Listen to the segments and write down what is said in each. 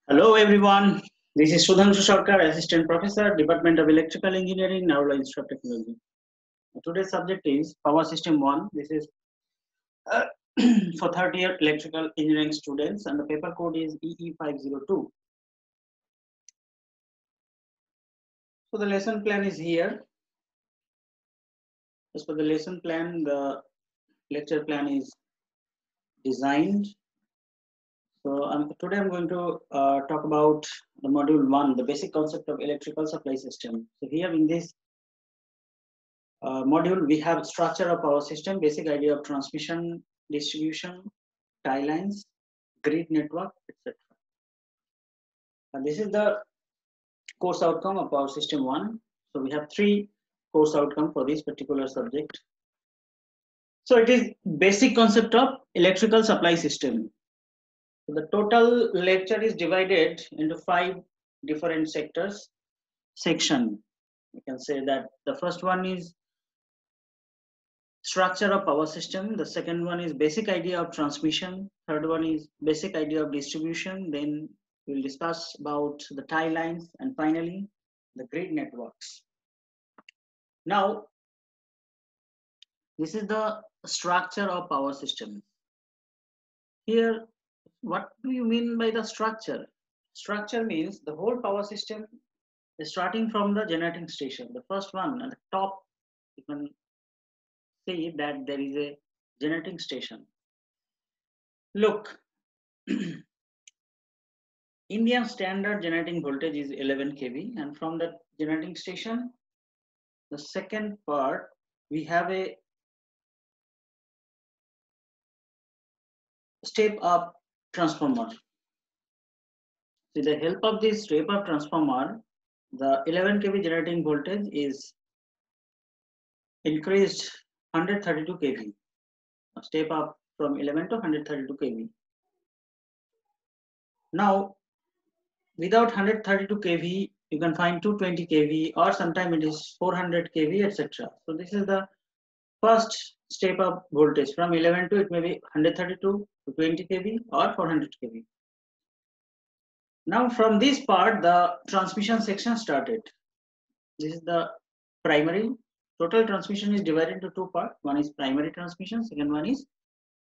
Hello everyone, this is Sudhanshu Sarkar, Assistant Professor, Department of Electrical Engineering, Narula Institute of Technology. Today's subject is Power System 1. This is uh, for third year electrical engineering students and the paper code is EE502. So the lesson plan is here. As per the lesson plan, the lecture plan is designed. So today I'm going to talk about the module 1, the basic concept of electrical supply system. So here in this module, we have structure of power system, basic idea of transmission, distribution, tie lines, grid network, etc. And this is the course outcome of power system 1. So we have 3 course outcome for this particular subject. So it is basic concept of electrical supply system. So the total lecture is divided into 5 different section. You can say that the first one is structure of power system, the second one is basic idea of transmission, third one is basic idea of distribution, then we'll discuss about the tie lines, and finally the grid networks. Now this is the structure of power system. Here, what do you mean by the structure? Structure means the whole power system is starting from the generating station, the first one at the top. You can see that there is a generating station. Look, Indian standard generating voltage is 11 kV, and from the generating station, the second part, we have a step up transformer. With the help of this step up transformer, the 11 kV generating voltage is increased 132 kV. Step up from 11 to 132 kV. Now, without 132 kV, you can find 220 kV, or sometimes it is 400 kV, etc. So this is the first step up voltage from 11 to, it may be 132 to 20 kV or 400 kV. Now from this part, the transmission section started. This is the primary. Total transmission is divided into 2 parts. One is primary transmission, second one is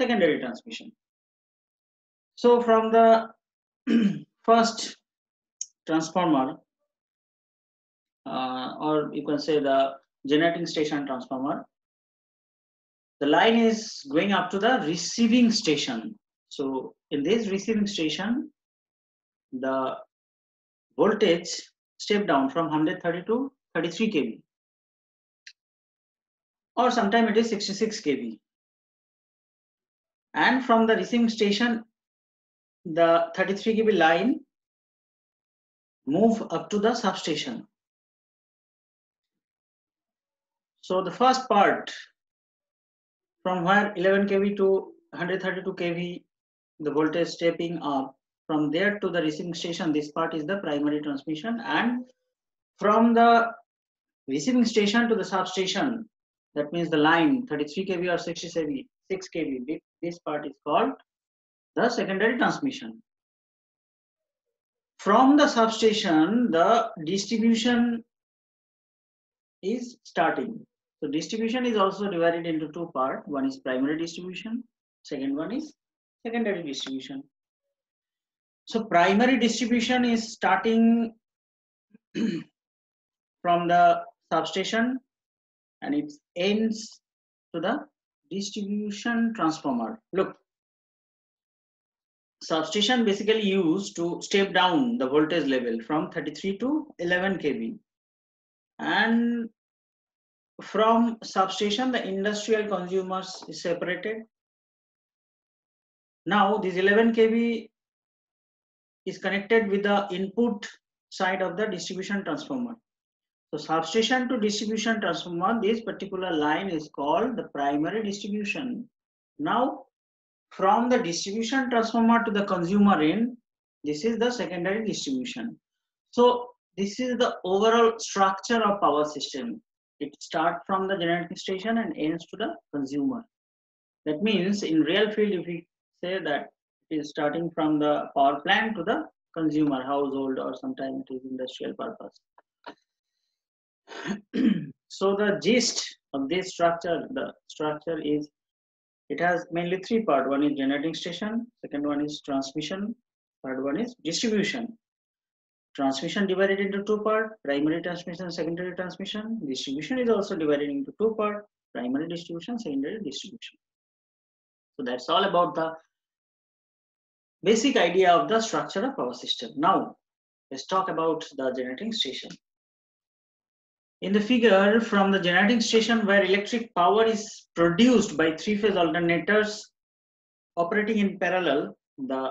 secondary transmission. So from the first transformer, or you can say the generating station transformer, the line is going up to the receiving station. So in this receiving station, the voltage step down from 130 to 33 kV, or sometime it is 66 kV. And from the receiving station, the 33 kV line move up to the substation. So the first part, from where 11 kV to 132 kV, the voltage stepping up, from there to the receiving station, this part is the primary transmission, and from the receiving station to the substation, that means the line 33 kV or 66 kV, this part is called the secondary transmission. From the substation, the distribution is starting. So distribution is also divided into 2 parts. One is primary distribution, second one is secondary distribution. So primary distribution is starting from the substation and it ends to the distribution transformer. Look, substation basically used to step down the voltage level from 33 to 11 kV, and from substation the industrial consumers is separated. Now this 11 kV is connected with the input side of the distribution transformer. So substation to distribution transformer, this particular line is called the primary distribution. Now from the distribution transformer to the consumer end, this is the secondary distribution. So this is the overall structure of power system. It starts from the generating station and ends to the consumer. That means in real field, if we say that it is starting from the power plant to the consumer, household, or sometimes it is industrial purpose. So the gist of this structure, the structure is, it has mainly three parts. One is generating station, second one is transmission, third one is distribution. Transmission divided into two parts, primary transmission, secondary transmission. Distribution is also divided into two parts, primary distribution, secondary distribution. So that's all about the basic idea of the structure of power system. Now, let's talk about the generating station. In the figure, from the generating station where electric power is produced by three-phase alternators operating in parallel, the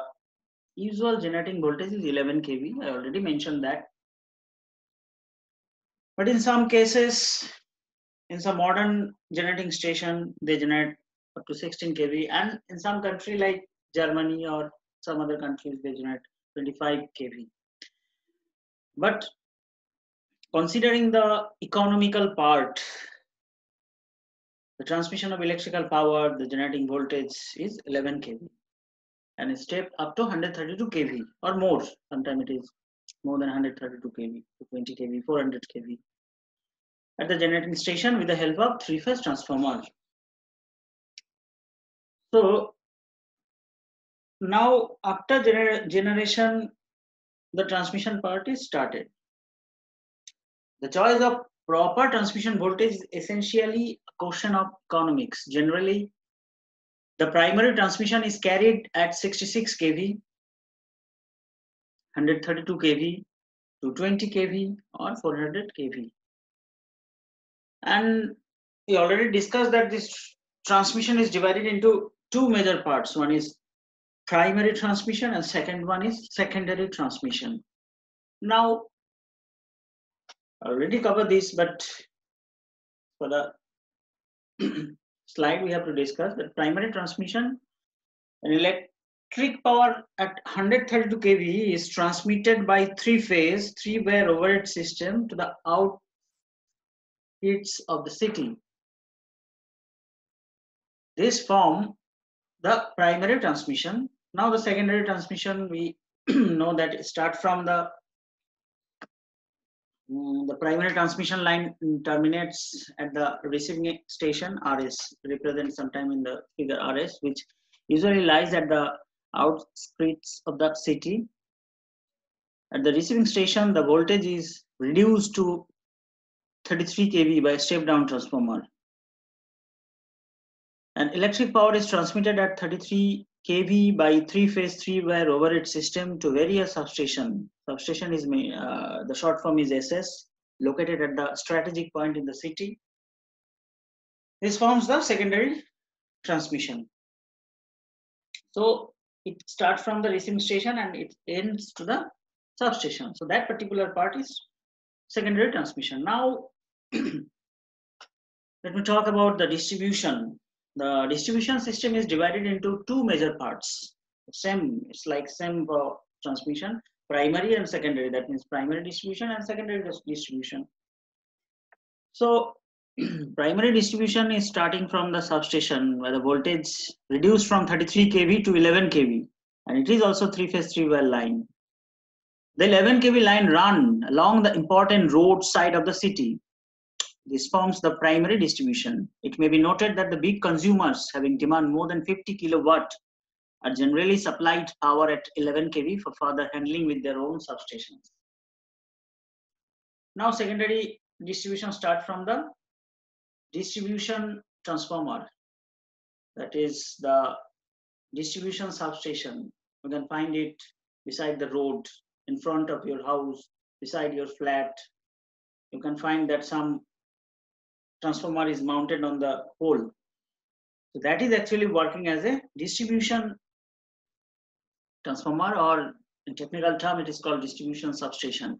usual generating voltage is 11 kV. I already mentioned that. But in some cases, in some modern generating station, they generate up to 16 kV, and in some country like Germany or some other countries, they generate 25 kV. But considering the economical part, the transmission of electrical power, the generating voltage is 11 kV, and it's stepped up to 132 kV or more. Sometimes it is more than 132 kV, 20 kV, 400 kV at the generating station with the help of three-phase transformer. So now after generation, the transmission part is started. The choice of proper transmission voltage is essentially a question of economics. Generally, the primary transmission is carried at 66 kV, 132 kV, 220 kV, or 400 kV. And we already discussed that this transmission is divided into two major parts. One is primary transmission and second one is secondary transmission. Now, I already covered this, but for the slide we have to discuss that primary transmission, an electric power at 132 kV is transmitted by three-phase, three-wire overhead system to the outskirts of the city. This form the primary transmission. Now the secondary transmission, we know that it starts from the primary transmission line terminates at the receiving station RS, represented sometime in the figure RS, which usually lies at the outskirts of the city. At the receiving station, the voltage is reduced to 33 kV by a step-down transformer. And electric power is transmitted at 33 kV by three-phase, three-wire overhead system to various substation. Substation is the short form is SS, located at the strategic point in the city. This forms the secondary transmission. So it starts from the receiving station and it ends to the substation. So that particular part is secondary transmission. Now let me talk about the distribution. The distribution system is divided into two major parts. It's like same for transmission, primary and secondary. That means primary distribution and secondary distribution. So primary distribution is starting from the substation where the voltage reduced from 33 kV to 11 kV, and it is also three-phase, three-wire line. The 11 kV line run along the important road side of the city. This forms the primary distribution. It may be noted that the big consumers having demand more than 50 kilowatt are generally supplied power at 11 kV for further handling with their own substations. Now secondary distribution start from the distribution transformer. That is the distribution substation. You can find it beside the road, in front of your house, beside your flat. You can find that some transformer is mounted on the pole. So that is actually working as a distribution transformer, or in technical term it is called distribution substation.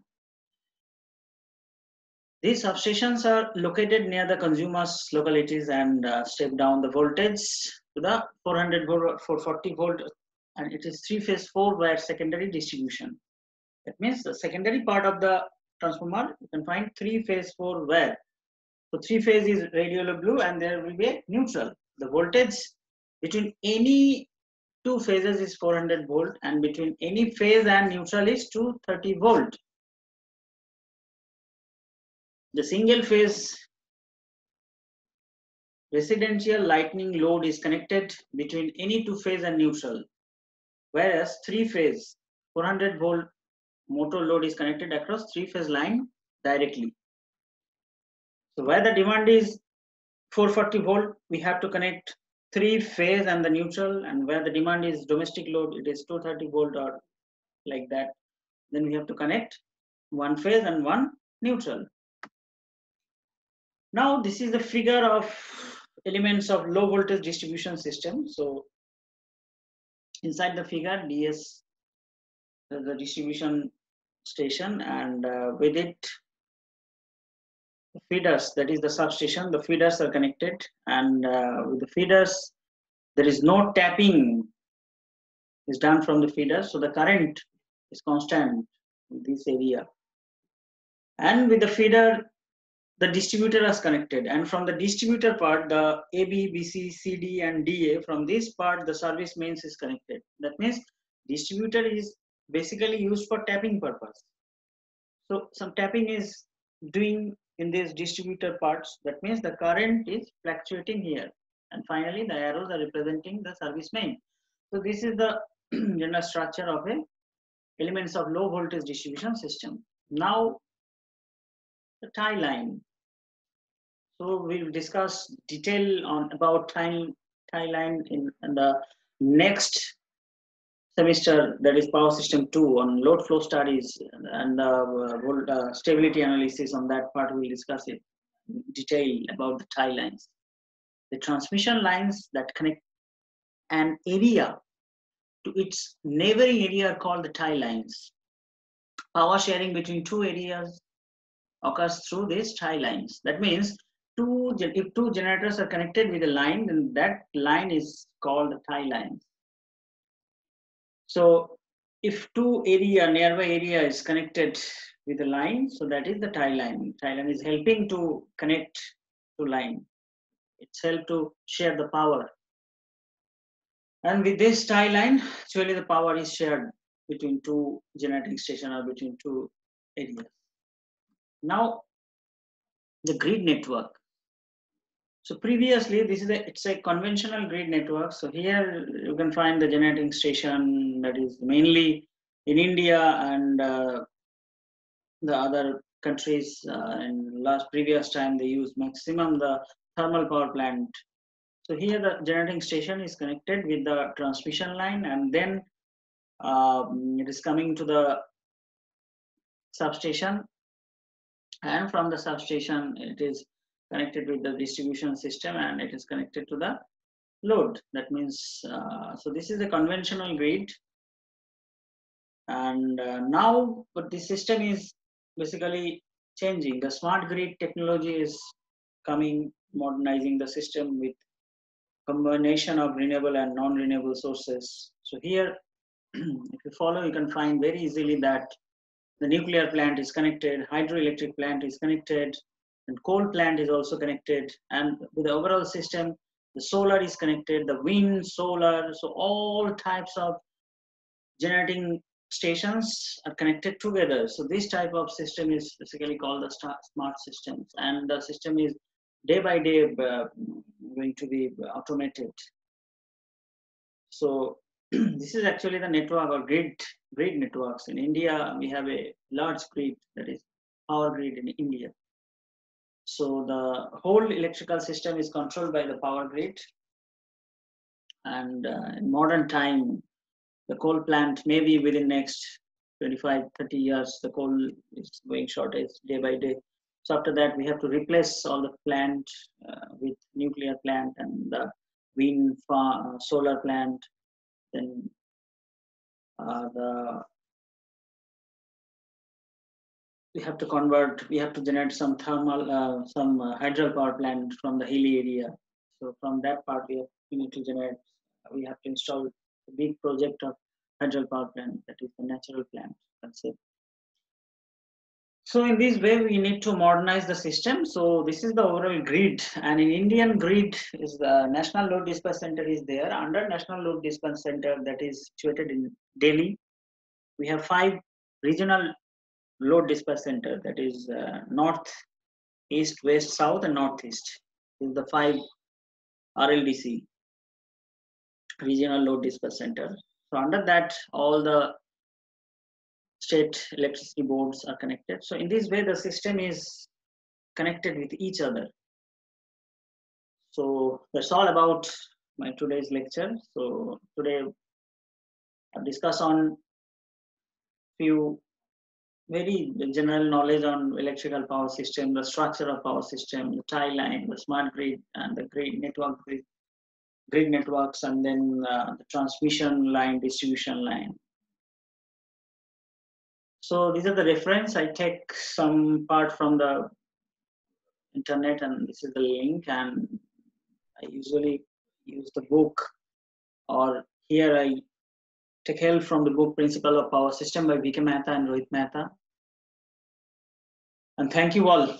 These substations are located near the consumers' localities and step down the voltage to the 400 volt, 440 volt, and it is three-phase, four-wire secondary distribution. That means the secondary part of the transformer, you can find three-phase, four-wire. So three-phase is radial blue and there will be a neutral. The voltage between any two phases is 400 volt, and between any phase and neutral is 230 volt. The single phase residential lightning load is connected between any two phase and neutral, whereas three phase 400 volt motor load is connected across three phase line directly. So where the demand is 440 volt, we have to connect three phase and the neutral, and where the demand is domestic load, it is 230 volt or like that. Then we have to connect one phase and one neutral. Now this is the figure of elements of low voltage distribution system. So inside the figure, DS, the distribution station, and with it feeders, that is the substation, the feeders are connected, and with the feeders there is no tapping is done from the feeder, so the current is constant in this area. And with the feeder, the distributor is connected, and from the distributor part, the AB, BC, CD, and DA, from this part, the service mains is connected. That means distributor is basically used for tapping purpose. So some tapping is doing in these distributor parts. That means the current is fluctuating here, and finally the arrows are representing the service main. So this is the general structure of a elements of low voltage distribution system. Now the tie line. So we'll discuss detail on about tie line in the next semester, that is power system 2, on load flow studies and stability analysis. On that part we'll discuss it in detail about the tie lines. The transmission lines that connect an area to its neighboring area are called the tie lines. Power sharing between two areas occurs through these tie lines. That means if two generators are connected with a line, then that line is called the tie lines. So if nearby area is connected with a line, so that is the tie line. Tie line is helping to connect to line. It's helped to share the power. And with this tie line, actually the power is shared between two generating station or between two areas. Now the grid network. So previously, it's a conventional grid network. So here you can find the generating station that is mainly in India and the other countries. In previous time they used maximum the thermal power plant. So here the generating station is connected with the transmission line, and then it is coming to the substation, and from the substation it is connected with the distribution system, and it is connected to the load. That means so this is a conventional grid, and now but the system is basically changing. The smart grid technology is coming, modernizing the system with combination of renewable and non-renewable sources. So here if you follow, you can find very easily that the nuclear plant is connected, hydroelectric plant is connected, and coal plant is also connected. And with the overall system, the solar is connected, the wind, solar, so all types of generating stations are connected together. So this type of system is basically called the smart systems, and the system is day by day going to be automated. So this is actually the network or grid networks. In India, we have a large grid, that is power grid in India. So the whole electrical system is controlled by the power grid. And in modern time, the coal plant, maybe within next 25-30 years, the coal is going shortage day by day. So after that, we have to replace all the plant with nuclear plant and the wind farm, solar plant. Then we have to convert, we have to generate some thermal, some hydropower plant from the hilly area. So from that part, we need to generate, we have to install a big project of hydropower plant, that is the natural plant. That's it. So in this way, we need to modernize the system. So this is the overall grid, and in Indian grid is the National Load Dispatch Center is there. Under National Load Dispatch Center that is situated in Delhi, we have 5 regional load dispatch center, that is north, east, west, south, and northeast. This is the 5 RLDC, regional load dispatch center. So under that, all the state electricity boards are connected. So in this way, the system is connected with each other. So that's all about my today's lecture. So today I've discussed on few very general knowledge on electrical power system, the structure of power system, the tie line, the smart grid, and the grid networks, and then the transmission line, distribution line. So these are the reference. I take some part from the internet, and this is the link. And I usually use the book, or here I take help from the book Principle of Power System by V.K. Mehta and Rohit Mehta. And thank you all.